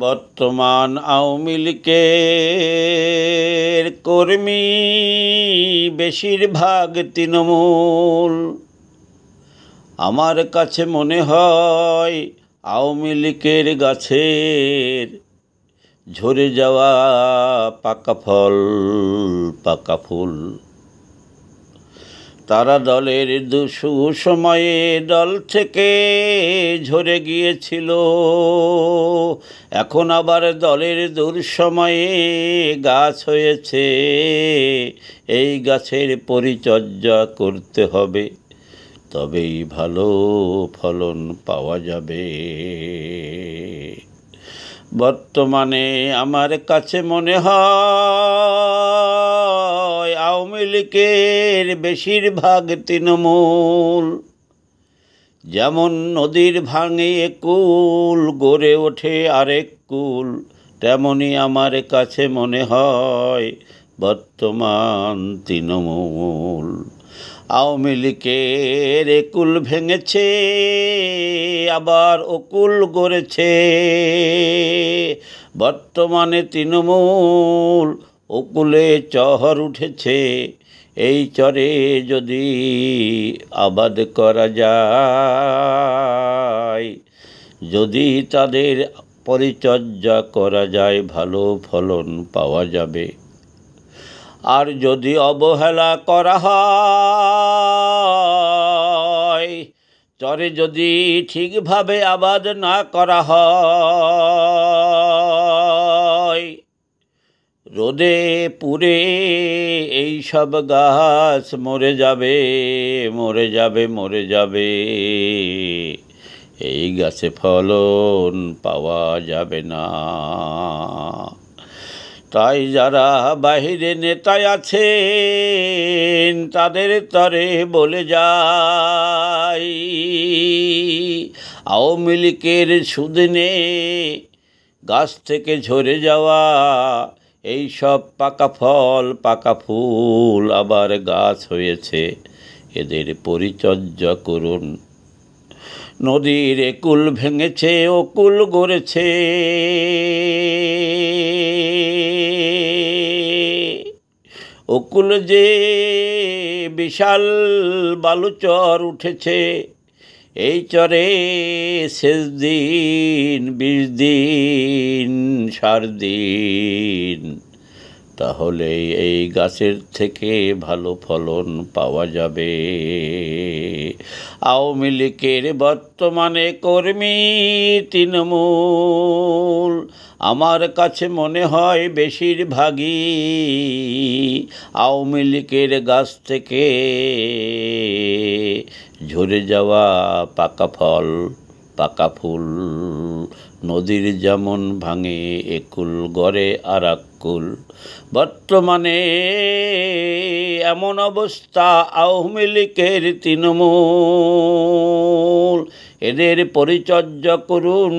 বর্তমান আওয়ামী লীগের কর্মী বেশিরভাগ তৃণমূল। আমার কাছে মনে হয় আওয়ামী লীগের গাছের ঝরে যাওয়া পাকা ফল পাকা ফুল। তারা দলের দুঃসময়ে দল থেকে ঝরে গিয়েছিল, এখন আবার দলের দুঃসময়ে গাছ হয়েছে। এই গাছের পরিচর্যা করতে হবে, তবেই ভালো ফলন পাওয়া যাবে। বর্তমানে আমার কাছে মনে হয় আওয়ামী লীগের বেশিরভাগ তৃণমূল। যেমন নদীর ভাঙে কুল গড়ে ওঠে আরেক কুল, তেমনি আমার কাছে মনে হয় বর্তমান তৃণমূল। আওয়ামী লীগের একুল ভেঙেছে, আবার অকুল গড়েছে। বর্তমানে তৃণমূল অকুলে চহর উঠেছে। এই চরে যদি আবাদ করা যায়, যদি তাদের পরিচর্যা করা যায়, ভালো ফলন পাওয়া যাবে। আর যদি অবহেলা করা হয়, চরে যদি ঠিকভাবে আবাদ না করা হয়, রোদে পুড়ে এই সব গাছ মরে যাবে মরে যাবে মরে যাবে। এই গাছে ফলন পাওয়া যাবে না। তাই যারা বাহিরে নেতায় আছেন তাদের তরে বলে যাই, আওয়ামী লীগের সুদিনে গাছ থেকে ঝরে যাওয়া এই সব পাকা ফল পাকা ফুল আবার গাছ হয়েছে, এদের পরিচর্যা করুন। নদীর একুল ভেঙেছে অকুল গড়েছে, অকুল যে বিশাল বালুচর উঠেছে। এই চরে শেষ দিন 20 দিন 7 দিন, তাহলে এই গাছের থেকে ভালো ফলন পাওয়া যাবে। আওয়ামী লীগের বর্তমানে কর্মী তৃণমূল। আমার কাছে মনে হয় বেশিরভাগই আওয়ামী লীগের গাছ থেকে ঝরে যাওয়া পাকা ফল পাকা ফুল। নদীর যেমন ভাঙে একুল গড়ে আর কুল। বর্তমানে এমন অবস্থা আওয়ামী লীগের তৃণমূল। এদের পরিচর্যা করুন,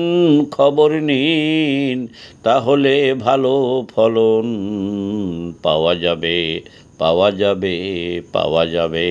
খবর নিন, তাহলে ভালো ফলন পাওয়া যাবে পাওয়া যাবে পাওয়া যাবে।